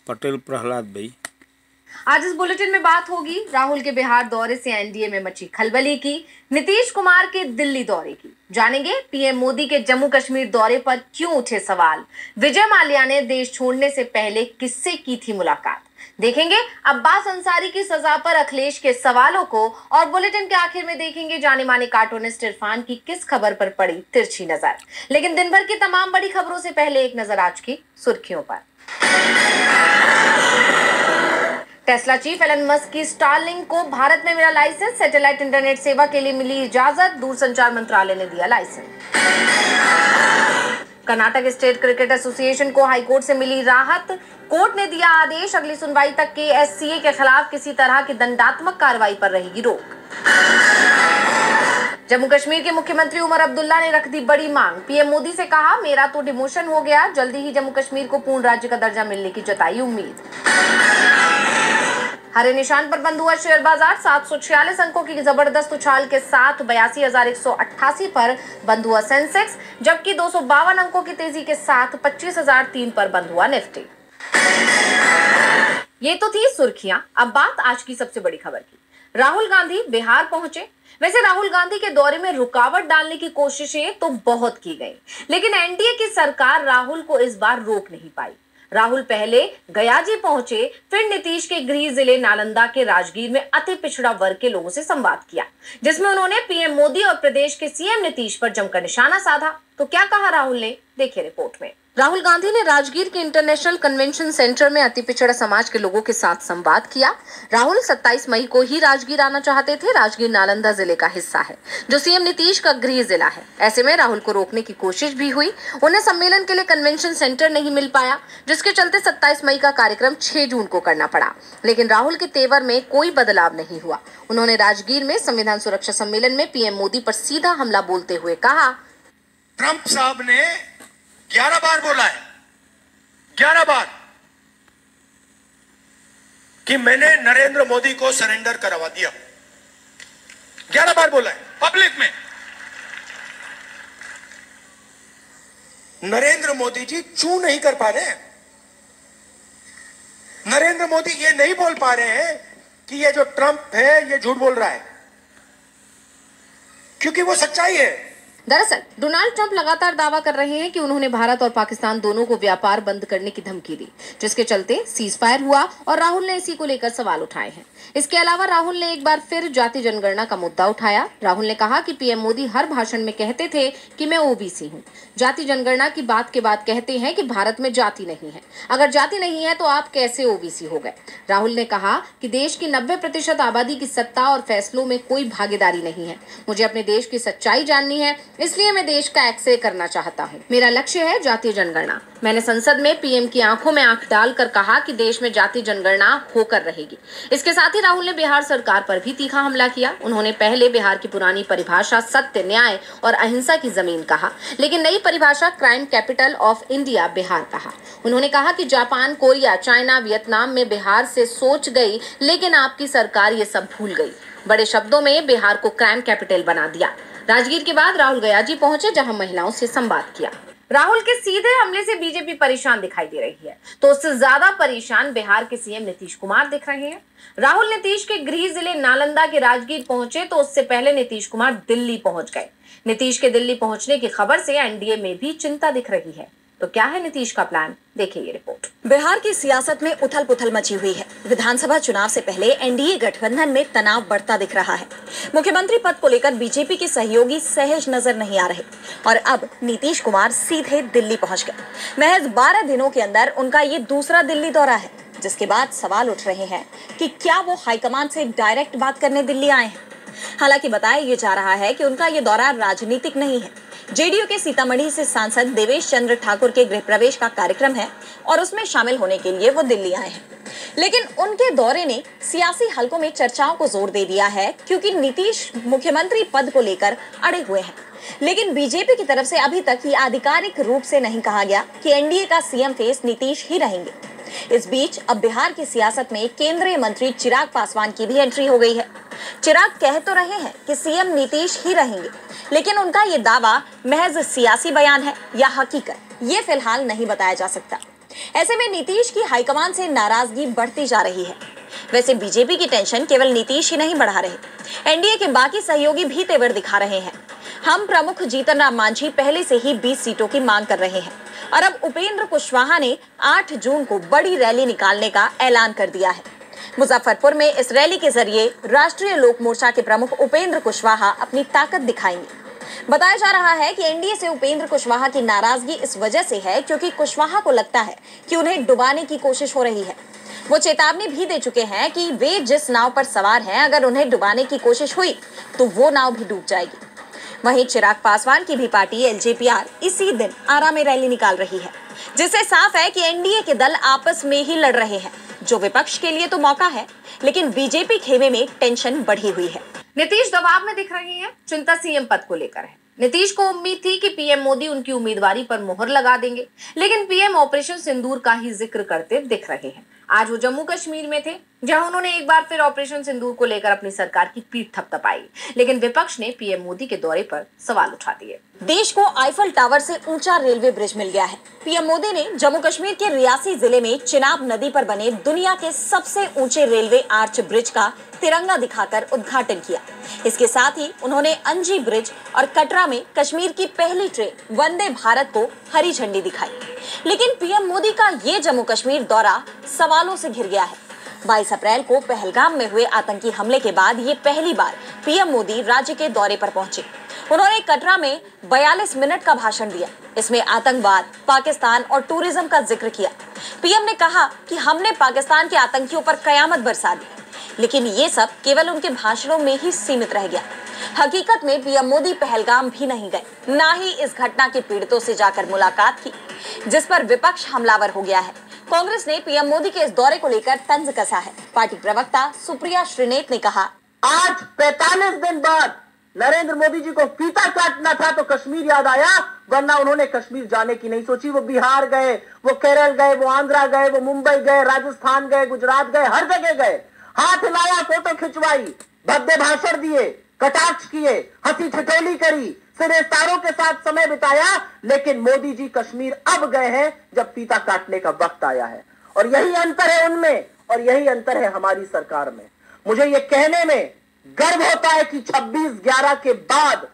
पटेल प्रहलाद भाई। आज इस बुलेटिन में बात होगी राहुल के बिहार दौरे से एनडीए में मची खलबली की, नीतीश कुमार के दिल्ली दौरे की। जानेंगे पीएम मोदी के जम्मू कश्मीर दौरे पर क्यों उठे सवाल, विजय माल्या ने देश छोड़ने से पहले किससे की थी मुलाकात। देखेंगे अब्बास अंसारी की सजा पर अखिलेश के सवालों को, और बुलेटिन के आखिर में देखेंगे जाने माने कार्टूनिस्ट इरफान की किस खबर पर पड़ी तिरछी नजर। लेकिन दिन भर की तमाम बड़ी खबरों से पहले एक नजर आज की सुर्खियों पर। टेस्ला चीफ एलन मस्क की स्टारलिंक को भारत में मिला लाइसेंस, सैटेलाइट इंटरनेट सेवा के लिए मिली इजाजत, दूरसंचार मंत्रालय ने दिया licence. Karnataka state cricket association को हाईकोर्ट से मिली राहत, कोर्ट ने दिया आदेश, अगली सुनवाई तक के एससीए के खिलाफ किसी तरह की दंडात्मक कार्रवाई पर रहेगी रोक। जम्मू कश्मीर के मुख्यमंत्री उमर अब्दुल्ला ने रख दी बड़ी मांग, पीएम मोदी से कहा मेरा तो डिमोशन हो गया, जल्दी ही जम्मू कश्मीर को पूर्ण राज्य का दर्जा मिलने की जताई उम्मीद। हरे निशान पर बंद हुआ शेयर बाजार, 746 अंकों की जबरदस्त उछाल के साथ 82,188 पर बंद हुआ सेंसेक्स, जबकि 252 अंकों की तेजी के साथ 25,003 पर बंद हुआ निफ्टी। ये तो थी सुर्खियां, अब बात आज की सबसे बड़ी खबर की। राहुल गांधी बिहार पहुंचे। वैसे राहुल गांधी के दौरे में रुकावट डालने की कोशिशें तो बहुत की गई, लेकिन एनडीए की सरकार राहुल को इस बार रोक नहीं पाई। राहुल पहले गयाजी पहुंचे, फिर नीतीश के गृह जिले नालंदा के राजगीर में अति पिछड़ा वर्ग के लोगों से संवाद किया, जिसमें उन्होंने पीएम मोदी और प्रदेश के सीएम नीतीश पर जमकर निशाना साधा। तो क्या कहा राहुल ने, देखिए रिपोर्ट में। राहुल गांधी ने राजगीर के इंटरनेशनल कन्वेंशन सेंटर में अति पिछड़ा समाज के लोगों के साथ संवाद किया। राहुल 27 मई को ही राजगीर आना चाहते थे। राजगीर नालंदा जिले का हिस्सा है, जो सीएम नीतीश का गृह जिला है। ऐसे में राहुल को रोकने की कोशिश भी हुई, उन्हें सम्मेलन के लिए कन्वेंशन सेंटर नहीं मिल पाया, जिसके चलते 27 मई का कार्यक्रम 6 जून को करना पड़ा। लेकिन राहुल के तेवर में कोई बदलाव नहीं हुआ। उन्होंने राजगीर में संविधान सुरक्षा सम्मेलन में पीएम मोदी पर सीधा हमला बोलते हुए कहा, ट्रंप साहब ने 11 बार बोला है, 11 बार कि मैंने नरेंद्र मोदी को सरेंडर करवा दिया। 11 बार बोला है पब्लिक में। नरेंद्र मोदी जी चू नहीं कर पा रहे हैं। नरेंद्र मोदी ये नहीं बोल पा रहे हैं कि ये जो ट्रंप है ये झूठ बोल रहा है, क्योंकि वो सच्चाई है। दरअसल डोनाल्ड ट्रंप लगातार दावा कर रहे हैं कि उन्होंने भारत और पाकिस्तान दोनों को व्यापार बंद करने की धमकी दी, जिसके चलते सीज फायर हुआ, और राहुल ने इसी को लेकर सवाल उठाए हैं। इसके अलावा राहुल ने एक बार फिर जाति जनगणना का मुद्दा उठाया। राहुल ने कहा कि पीएम मोदी हर भाषण में कहते थे कि मैं ओबीसी हूँ। जाति जनगणना की बात के बाद कहते हैं कि भारत में जाति नहीं है। अगर जाति नहीं है तो आप कैसे ओबीसी हो गए। राहुल ने कहा कि देश की 90% आबादी की सत्ता और फैसलों में कोई भागीदारी नहीं है। मुझे अपने देश की सच्चाई जाननी है, इसलिए मैं देश का एक्सरे करना चाहता हूँ। मेरा लक्ष्य है जातीय जनगणना। मैंने संसद में पीएम की आंखों में आंख डालकर कहा कि देश में जातीय जनगणना होकर रहेगी। इसके साथ ही राहुल ने बिहार सरकार पर भी तीखा हमला किया। उन्होंने पहले बिहार की पुरानी परिभाषा सत्य, न्याय और अहिंसा की जमीन कहा, लेकिन नई परिभाषा crime capital of India Bihar कहा। उन्होंने कहा कि जापान, कोरिया, चाइना, वियतनाम में बिहार से सोच गई, लेकिन आपकी सरकार ये सब भूल गई। बड़े शब्दों में बिहार को क्राइम कैपिटल बना दिया। राजगीर के बाद राहुल गयाजी पहुंचे, जहां महिलाओं से संवाद किया। राहुल के सीधे हमले से बीजेपी परेशान दिखाई दे रही है, तो उससे ज्यादा परेशान बिहार के सीएम नीतीश कुमार दिख रहे हैं। राहुल नीतीश के गृह जिले नालंदा के राजगीर पहुंचे, तो उससे पहले नीतीश कुमार दिल्ली पहुंच गए। नीतीश के दिल्ली पहुंचने की खबर से एनडीए में भी चिंता दिख रही है। तो क्या है नीतीश का प्लान, देखिए ये रिपोर्ट। बिहार की सियासत में उथल पुथल मची हुई है। विधानसभा चुनाव से पहले एनडीए गठबंधन में तनाव बढ़ता दिख रहा है। मुख्यमंत्री पद को लेकर बीजेपी के सहयोगी सहज नजर नहीं आ रहे, और अब नीतीश कुमार सीधे दिल्ली पहुंच गए। महज 12 दिनों के अंदर उनका ये दूसरा दिल्ली दौरा है, जिसके बाद सवाल उठ रहे हैं कि क्या वो हाईकमान से डायरेक्ट बात करने दिल्ली आए हैं। हालांकि बताया ये जा रहा है कि उनका ये दौरा राजनीतिक नहीं है। जेडीयू के सीतामढ़ी से सांसद देवेश चंद्र ठाकुर के गृह प्रवेश का कार्यक्रम है, और उसमें शामिल होने के लिए वो दिल्ली आए हैं। लेकिन उनके दौरे ने सियासी हलकों में चर्चाओं को जोर दे दिया है, क्योंकि नीतीश मुख्यमंत्री पद को लेकर अड़े हुए हैं। लेकिन बीजेपी की तरफ से अभी तक ये आधिकारिक रूप से नहीं कहा गया कि एनडीए का सीएम फेस नीतीश ही रहेंगे। इस बीच अब बिहार की सियासत में केंद्रीय मंत्री चिराग पासवान की भी एंट्री हो गई है। चिराग कह तो रहे हैं कि सीएम नीतीश ही रहेंगे, लेकिन उनका ये दावा महज सियासी बयान है या हकीकत, ये फिलहाल नहीं बताया जा सकता। ऐसे में नीतीश की हाईकमान से नाराजगी बढ़ती जा रही है। वैसे बीजेपी की टेंशन केवल नीतीश ही नहीं बढ़ा रहे, एनडीए के बाकी सहयोगी भी तेवर दिखा रहे हैं। हम प्रमुख जीतन राम मांझी पहले से ही 20 सीटों की मांग कर रहे हैं और अब उपेंद्र कुशवाहा ने 8 जून को बड़ी रैली निकालने का ऐलान कर दिया है। मुजफ्फरपुर में इस रैली के जरिए राष्ट्रीय लोक मोर्चा के प्रमुख उपेंद्र कुशवाहा अपनी ताकत दिखाएंगे। बताया जा रहा है कि एनडीए से उपेंद्र कुशवाहा की नाराजगी इस वजह से है क्योंकि कुशवाहा को लगता है कि उन्हें डुबाने की कोशिश हो रही है। वो चेतावनी भी दे चुके हैं कि वे जिस नाव पर सवार हैं, अगर उन्हें डुबाने की कोशिश हुई तो वो नाव भी डूब जाएगी। वहीं चिराग पासवान की भी पार्टी एलजेपीआर इसी दिन आरा में रैली निकाल रही है, जिससे साफ है कि एनडीए के दल आपस में ही लड़ रहे हैं, जो विपक्ष के लिए तो मौका है, लेकिन बीजेपी खेमे में टेंशन बढ़ी हुई है। नीतीश दबाव में दिख रहे हैं, चिंता सीएम पद को लेकर है। नीतीश को उम्मीद थी कि पीएम मोदी उनकी उम्मीदवारी पर मोहर लगा देंगे, लेकिन पीएम ऑपरेशन सिंदूर का ही जिक्र करते दिख रहे हैं। आज वो जम्मू कश्मीर में थे, जहां उन्होंने एक बार फिर ऑपरेशन सिंदूर को लेकर अपनी सरकार की पीठ थपथपाई, लेकिन विपक्ष ने पीएम मोदी के दौरे पर सवाल उठा दिए। देश को आईफल टावर से ऊंचा रेलवे ब्रिज मिल गया है। पीएम मोदी ने जम्मू कश्मीर के रियासी जिले में चिनाब नदी पर बने दुनिया के सबसे ऊंचे रेलवे आर्च ब्रिज का तिरंगा दिखाकर उद्घाटन किया। इसके साथ ही उन्होंने अंजी ब्रिज और कटरा में कश्मीर की पहली ट्रेन वंदे भारत को हरी झंडी दिखाई। लेकिन पीएम मोदी का ये जम्मू कश्मीर दौरा सवालों से घिर गया है। 22 अप्रैल को पहलगाम में हुए आतंकी हमले के बाद ये पहली बार पीएम मोदी राज्य के दौरे पर पहुंचे। उन्होंने कटरा में 42 मिनट का भाषण दिया। इसमें आतंकवाद, पाकिस्तान और टूरिज्म का जिक्र किया। पीएम ने कहा कि हमने पाकिस्तान के आतंकियों पर कयामत बरसा दी, लेकिन ये सब केवल उनके भाषणों में ही सीमित रह गया। हकीकत में पीएम मोदी पहलगाम भी नहीं गए, ना ही इस घटना के पीड़ितों से जाकर मुलाकात की, जिस पर विपक्ष हमलावर हो गया है। कांग्रेस ने पीएम मोदी के इस दौरे को लेकर तंज कसा है। पार्टी प्रवक्ता सुप्रिया श्रीनेत ने कहा, आज 45 दिन बाद नरेंद्र मोदी जी को फीता काटना था तो कश्मीर याद आया, वरना उन्होंने कश्मीर जाने की नहीं सोची। वो बिहार गए, वो केरल गए, वो आंध्रा गए, वो मुंबई गए, राजस्थान गए, गुजरात गए, हर जगह गए, हाथ हिलाया, फोटो खिंचवाई, भव्य भाषण दिए, कटाक्ष किए, हंसी ठिठोली करी, सिरेस्तारों के साथ समय बिताया। लेकिन मोदी जी कश्मीर अब गए हैं जब फीता काटने का वक्त आया है। और यही अंतर है उनमें और यही अंतर है हमारी सरकार में। मुझे ये कहने में गर्व होता है कि 26/11 के बाद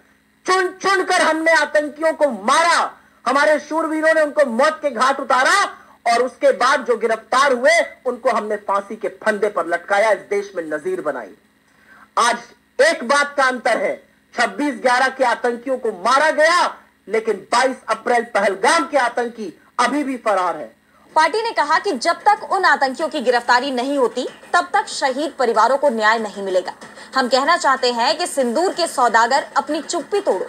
चुन चुन कर हमने आतंकियों को मारा, हमारे शूरवीरों ने उनको मौत के घाट उतारा और उसके बाद जो गिरफ्तार हुए उनको हमने फांसी के फंदे पर लटकाया, इस देश में नजीर बनाई। आज एक बात का अंतर है, 26/11 के आतंकियों को मारा गया, लेकिन 22 अप्रैल पहलगाम के आतंकी अभी भी फरार है। पार्टी ने कहा कि जब तक उन आतंकियों की गिरफ्तारी नहीं होती, तब तक शहीद परिवारों को न्याय नहीं मिलेगा। हम कहना चाहते हैं कि सिंदूर के सौदागर अपनी चुप्पी तोड़ो।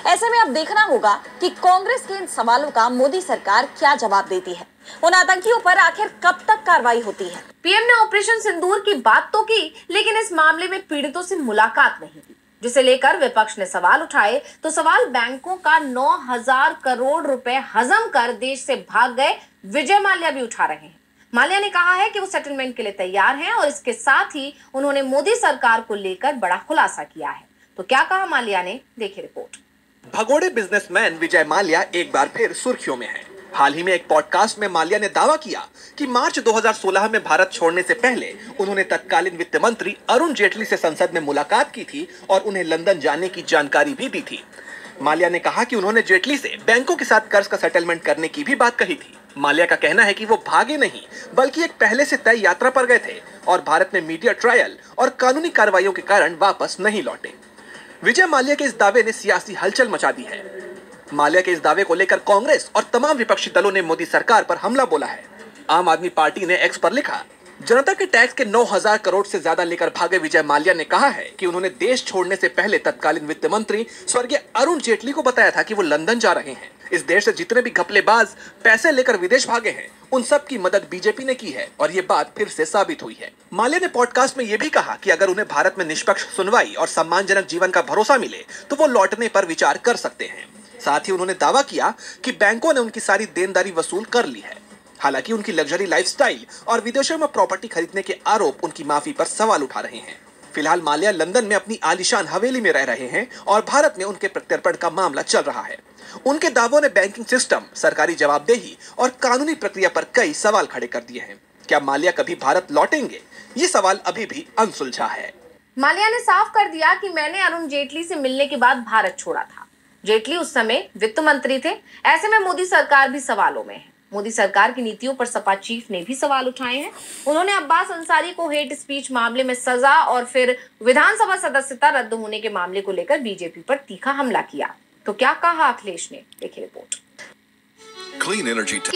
ऐसे में अब देखना होगा कि कांग्रेस के इन सवालों का मोदी सरकार क्या जवाब देती है। उन आतंकियों पर आखिर कब तक कार्रवाई होती है। पीएम ने ऑपरेशन सिंदूर की बात तो की, लेकिन इस मामले में पीड़ितों से मुलाकात नहीं की, जिसे लेकर विपक्ष ने सवाल उठाए। तो सवाल बैंकों का 9,000 करोड़ रुपए हजम कर देश से भाग गए विजय माल्या भी उठा रहे हैं। माल्या ने कहा है कि वो सेटलमेंट के लिए तैयार हैं और इसके साथ ही उन्होंने मोदी सरकार को लेकर बड़ा खुलासा किया है। तो क्या कहा माल्या ने, देखिए रिपोर्ट। भगोड़े बिजनेसमैन विजय माल्या एक बार फिर सुर्खियों में हैं। हाल ही में एक पॉडकास्ट में माल्या ने दावा किया कि मार्च 2016 में भारत छोड़ने से पहले उन्होंने तत्कालीन वित्त मंत्री अरुण जेटली से संसद में मुलाकात की थी और उन्हें लंदन जाने की जानकारी भी दी थी। माल्या ने कहा कि उन्होंने जेटली से बैंकों के साथ कर्ज का सेटलमेंट करने की भी बात कही थी। माल्या का कहना है कि वो भागे नहीं, बल्कि एक पहले से तय यात्रा पर गए थे और भारत में मीडिया ट्रायल और कानूनी कार्रवाइयों के कारण वापस नहीं लौटे। विजय माल्या के इस दावे ने सियासी हलचल मचा दी है। माल्या के इस दावे को लेकर कांग्रेस और तमाम विपक्षी दलों ने मोदी सरकार पर हमला बोला है। आम आदमी पार्टी ने एक्स पर लिखा, जनता के टैक्स के 9,000 करोड़ से ज्यादा लेकर भागे विजय माल्या ने कहा है कि उन्होंने देश छोड़ने से पहले तत्कालीन वित्त मंत्री स्वर्गीय अरुण जेटली को बताया था कि वो लंदन जा रहे हैं। इस देश से जितने भी घपलेबाज पैसे लेकर विदेश भागे हैं, उन सब की मदद बीजेपी ने की है और ये बात फिर से साबित हुई है। माल्या ने पॉडकास्ट में ये भी कहा कि अगर उन्हें भारत में निष्पक्ष सुनवाई और सम्मानजनक जीवन का भरोसा मिले तो वो लौटने पर विचार कर सकते हैं। साथ ही उन्होंने दावा किया कि बैंकों ने उनकी सारी देनदारी वसूल कर ली है। हालांकि उनकी लग्जरी लाइफस्टाइल और विदेशों में प्रॉपर्टी खरीदने के आरोप उनकी माफी पर सवाल उठा रहे हैं। फिलहाल माल्या लंदन में अपनी आलीशान हवेली में रह रहे हैं और भारत में उनके प्रत्यर्पण का मामला चल रहा है। उनके दावों ने बैंकिंग सिस्टम, सरकारी जवाबदेही और कानूनी प्रक्रिया पर कई सवाल खड़े कर दिए हैं। क्या माल्या कभी भारत लौटेंगे? ये सवाल अभी भी अनसुलझा है। माल्या ने साफ कर दिया कि मैंने अरुण जेटली से मिलने के बाद भारत छोड़ा था। जेटली उस समय वित्त मंत्री थे। ऐसे में मोदी सरकार भी सवालों में है। मोदी सरकार की नीतियों पर सपा चीफ ने भी सवाल उठाए हैं। उन्होंने अब्बास अंसारी को हेट स्पीच मामले में सजा और फिर विधानसभा सदस्यता रद्द होने के मामले को लेकर बीजेपी पर तीखा हमला किया। तो क्या कहा अखिलेश ने, देखिए रिपोर्ट।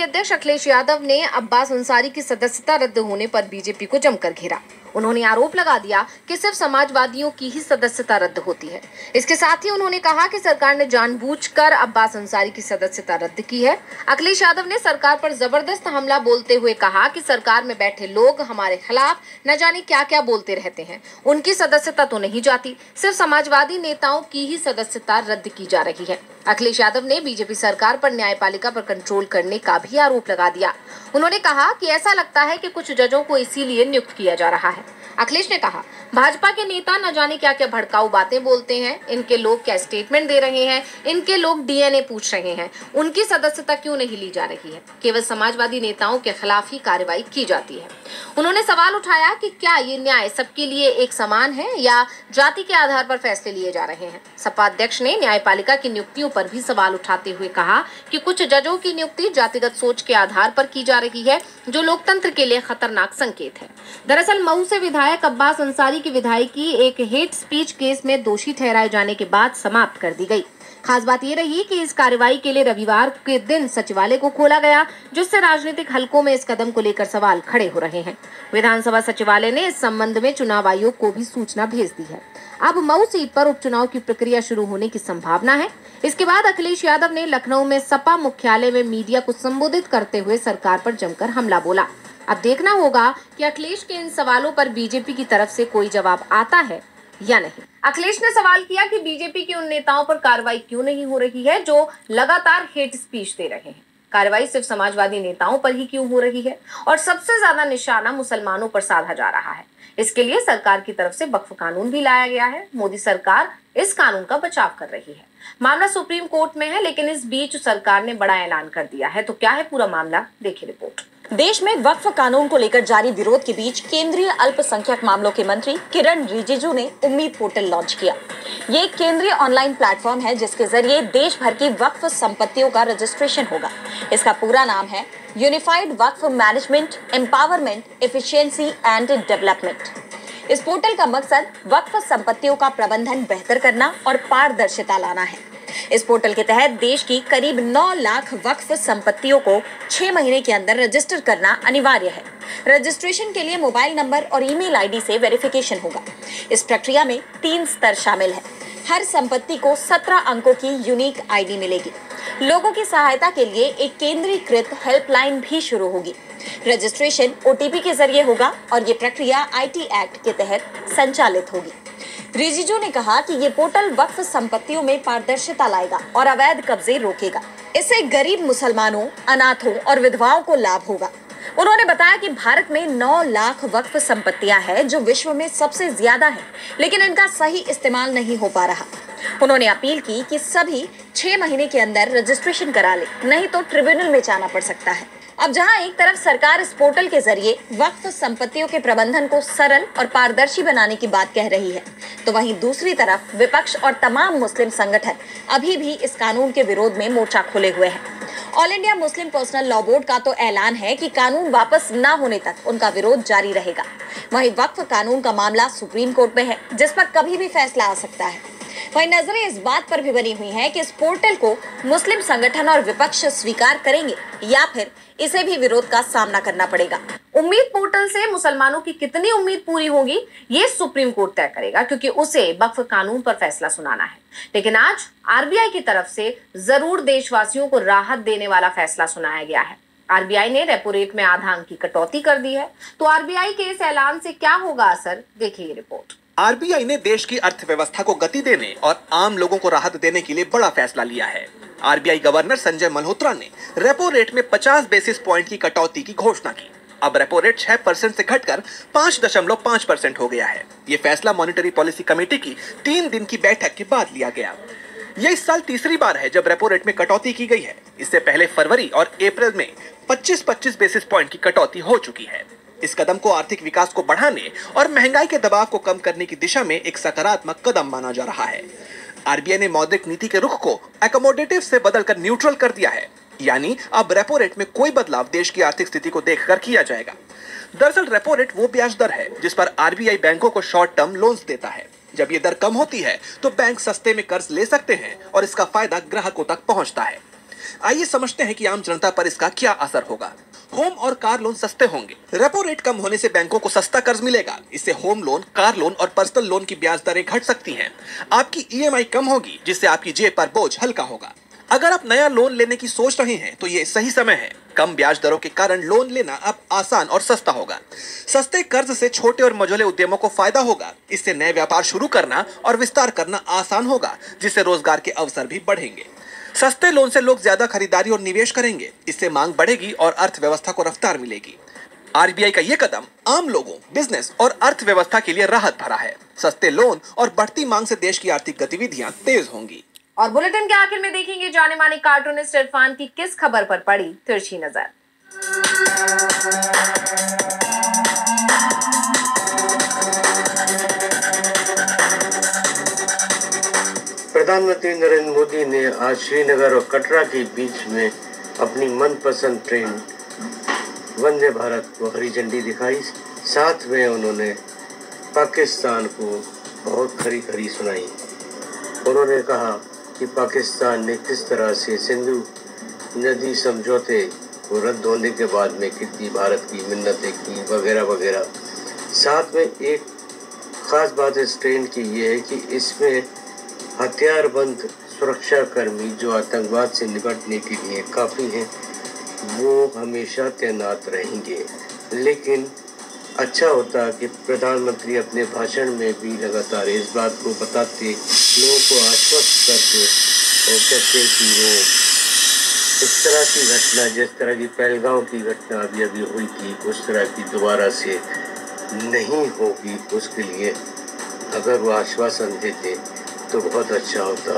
अध्यक्ष अखिलेश यादव ने अब्बास अंसारी की सदस्यता रद्द होने पर बीजेपी को जमकर घेरा। उन्होंने आरोप लगा दिया कि सिर्फ समाजवादियों की ही सदस्यता रद्द होती है। इसके साथ ही उन्होंने कहा कि सरकार ने जानबूझकर अब्बास अंसारी की सदस्यता रद्द की है। अखिलेश यादव ने सरकार पर जबरदस्त हमला बोलते हुए कहा कि सरकार में बैठे लोग हमारे खिलाफ न जाने क्या क्या बोलते रहते हैं। उनकी सदस्यता तो नहीं जाती, सिर्फ समाजवादी नेताओं की ही सदस्यता रद्द की जा रही है। अखिलेश यादव ने बीजेपी सरकार पर न्यायपालिका पर कंट्रोल करने का भी आरोप लगा दिया। उन्होंने कहा कि ऐसा लगता है कि कुछ जजों को इसीलिए नियुक्त किया जा रहा है। अखिलेश ने कहा, भाजपा के नेता न जाने क्या क्या भड़काऊ बातें बोलते हैं। इनके लोग क्या स्टेटमेंट दे रहे हैं, इनके लोग डीएनए पूछ रहे हैं, उनकी सदस्यता क्यों नहीं ली जा रही है। केवल समाजवादी नेताओं के खिलाफ ही कार्रवाई की जाती है। उन्होंने सवाल उठाया कि क्या ये न्याय सबके लिए एक समान है या जाति के आधार पर फैसले लिए जा रहे हैं। सपा अध्यक्ष ने न्यायपालिका की नियुक्तियों पर भी सवाल उठाते हुए कहा कि कुछ जजों की नियुक्ति जातिगत सोच के आधार पर की जा रही है, जो लोकतंत्र के लिए खतरनाक संकेत है। दरअसल मऊ से विधायक अब्बास अंसारी की विधायकी एक हेट स्पीच केस में दोषी ठहराए जाने के बाद समाप्त कर दी गई। खास बात ये रही कि इस कार्रवाई के लिए रविवार के दिन सचिवालय को खोला गया, जिससे राजनीतिक हलकों में इस कदम को लेकर सवाल खड़े हो रहे हैं। विधानसभा सचिवालय ने इस संबंध में चुनाव आयोग को भी सूचना भेज दी है। अब मऊ सीट पर उपचुनाव की प्रक्रिया शुरू होने की संभावना है। इसके बाद अखिलेश यादव ने लखनऊ में सपा मुख्यालय में मीडिया को संबोधित करते हुए सरकार पर जमकर हमला बोला। अब देखना होगा कि अखिलेश के इन सवालों पर बीजेपी की तरफ से कोई जवाब आता है या नहीं। अखिलेश ने सवाल किया कि बीजेपी के उन नेताओं पर कार्रवाई क्यों नहीं हो रही है जो लगातार हेट स्पीच दे रहे हैं। कार्रवाई सिर्फ समाजवादी नेताओं पर ही क्यों हो रही है और सबसे ज्यादा निशाना मुसलमानों पर साधा जा रहा है। इसके लिए सरकार की तरफ से वक्फ कानून भी लाया गया है। मोदी सरकार इस कानून का बचाव कर रही है। मामला सुप्रीम कोर्ट में है, लेकिन इस बीच सरकार ने बड़ा ऐलान कर दिया है। तो क्या है पूरा मामला, देखिए रिपोर्ट। देश में वक्फ कानून को लेकर जारी विरोध के बीच केंद्रीय अल्पसंख्यक मामलों के मंत्री किरण रिजिजू ने उम्मीद पोर्टल लॉन्च किया। ये एक केंद्रीय ऑनलाइन प्लेटफॉर्म है जिसके जरिए देश भर की वक्फ संपत्तियों का रजिस्ट्रेशन होगा। इसका पूरा नाम है unified Waqf management empowerment efficiency and development. इस पोर्टल का मकसद वक्फ संपत्तियों का प्रबंधन बेहतर करना और पारदर्शिता लाना है। इस पोर्टल के तहत देश की करीब 9 लाख वक्फ संपत्तियों को 6 महीने के अंदर रजिस्टर करना अनिवार्य है। रजिस्ट्रेशन के लिए मोबाइल नंबर और ईमेल आईडी से वेरिफिकेशन होगा। इस प्रक्रिया में 3 स्तर शामिल है। हर संपत्ति को 17 अंकों की यूनिक आईडी मिलेगी। लोगों की सहायता के लिए एक केंद्रीकृत हेल्पलाइन भी शुरू होगी। रजिस्ट्रेशन ओटीपी के जरिए होगा और ये प्रक्रिया आईटी एक्ट के तहत संचालित होगी। रिजिजू ने कहा कि ये पोर्टल वक्फ संपत्तियों में पारदर्शिता लाएगा और अवैध कब्जे रोकेगा। इससे गरीब मुसलमानों, अनाथों और विधवाओं को लाभ होगा। उन्होंने बताया कि भारत में 9 लाख वक्फ संपत्तियां हैं, जो विश्व में सबसे ज्यादा है, लेकिन इनका सही इस्तेमाल नहीं हो पा रहा। उन्होंने अपील की कि सभी 6 महीने के अंदर रजिस्ट्रेशन करा ले, नहीं तो ट्रिब्यूनल में जाना पड़ सकता है। अब जहां एक तरफ सरकार इस पोर्टल के जरिए वक्फ संपत्तियों के प्रबंधन को सरल और पारदर्शी बनाने की बात कह रही है, तो वहीं दूसरी तरफ विपक्ष और तमाम मुस्लिम संगठन अभी भी इस कानून के विरोध में मोर्चा खोले हुए हैं। All India Muslim personal law board का तो ऐलान है कि कानून वापस न होने तक उनका विरोध जारी रहेगा। वहीं वक्फ कानून का मामला सुप्रीम कोर्ट में है, जिस पर कभी भी फैसला आ सकता है। वहीं नजरें इस बात पर भी बनी हुई हैं कि इस पोर्टल को मुस्लिम संगठन और विपक्ष स्वीकार करेंगे या फिर इसे भी विरोध का सामना करना पड़ेगा। उम्मीद पोर्टल से मुसलमानों की कितनी उम्मीद पूरी होगी, ये सुप्रीम कोर्ट तय करेगा, क्योंकि उसे वक्फ कानून पर फैसला सुनाना है। लेकिन आज आरबीआई की तरफ से जरूर देशवासियों को राहत देने वाला फैसला सुनाया गया है। आरबीआई ने रेपो रेट में आधा अंक की कटौती कर दी है। तो आरबीआई के इस ऐलान से क्या होगा असर, देखिए ये रिपोर्ट। आरबीआई ने देश की अर्थव्यवस्था को गति देने और आम लोगों को राहत देने के लिए बड़ा फैसला लिया है। आरबीआई गवर्नर संजय मल्होत्रा ने रेपो रेट में 50 बेसिस पॉइंट की कटौती की घोषणा की। अब रेपो रेट 6% से घटकर 5.5% हो गया है। ये फैसला मॉनिटरी पॉलिसी कमेटी की 3 दिन की बैठक के बाद लिया गया। यह इस साल तीसरी बार है जब रेपो रेट में कटौती की गई है। इससे पहले फरवरी और अप्रैल में 25-25 बेसिस पॉइंट की कटौती हो चुकी है। इस कदम को आर्थिक विकास को बढ़ाने और महंगाई के दबाव को कम करने की दिशा में एक सकारात्मक कदम माना जा रहा है। आरबीआई ने मौद्रिक नीति के रुख को एकोमोडेटिव से बदलकर न्यूट्रल कर दिया है, यानी अब रेपो रेट में कोई बदलाव देश की आर्थिक स्थिति को देखकर किया जाएगा। दरअसल रेपो रेट वो ब्याज दर है जिस पर आरबीआई बैंकों को शॉर्ट टर्म लोन्स देता है। जब ये दर कम होती है तो बैंक सस्ते में कर्ज ले सकते हैं और इसका फायदा ग्राहकों तक पहुंचता है। आइए समझते हैं कि आम जनता पर इसका क्या असर होगा। होम और कार लोन सस्ते होंगे। रेपो रेट कम होने से बैंकों को सस्ता कर्ज मिलेगा। इससे होम लोन, कार लोन और पर्सनल लोन की ब्याज दरें घट सकती हैं। आपकी ईएमआई कम होगी जिससे आपकी जेब पर बोझ हल्का होगा। अगर आप नया लोन लेने की सोच रहे हैं तो ये सही समय है। कम ब्याज दरों के कारण लोन लेना अब आसान और सस्ता होगा। सस्ते कर्ज से छोटे और मझोले उद्यमों को फायदा होगा। इससे नए व्यापार शुरू करना और विस्तार करना आसान होगा, जिससे रोजगार के अवसर भी बढ़ेंगे। सस्ते लोन से लोग ज्यादा खरीदारी और निवेश करेंगे। इससे मांग बढ़ेगी और अर्थव्यवस्था को रफ्तार मिलेगी। आरबीआई का ये कदम आम लोगों, बिजनेस और अर्थव्यवस्था के लिए राहत भरा है। सस्ते लोन और बढ़ती मांग से देश की आर्थिक गतिविधियां तेज होंगी। और बुलेटिन के आखिर में देखेंगे जाने माने कार्टूनिस्ट इरफान की किस खबर पर पड़ी तिरछी नजर। प्रधानमंत्री नरेंद्र मोदी ने आज श्रीनगर और कटरा के बीच में अपनी मनपसंद ट्रेन वंदे भारत को हरी झंडी दिखाई। साथ में उन्होंने पाकिस्तान को बहुत खरी खरी सुनाई। उन्होंने कहा कि पाकिस्तान ने किस तरह से सिंधु नदी समझौते को रद्द होने के बाद में कितनी भारत की मिन्नतें की वगैरह वगैरह। साथ में एक ख़ास बात इस ट्रेन की ये है कि इसमें हथियारबंद सुरक्षाकर्मी जो आतंकवाद से निपटने के लिए काफ़ी हैं वो हमेशा तैनात रहेंगे। लेकिन अच्छा होता कि प्रधानमंत्री अपने भाषण में भी लगातार इस बात को बताते, लोगों को आश्वस्त करते और कहते कि वो इस तरह की घटना, जिस तरह की पहलगांव की घटना अभी हुई थी, उस तरह की दोबारा से नहीं होगी। उसके लिए अगर वो आश्वासन देते तो बहुत अच्छा होता।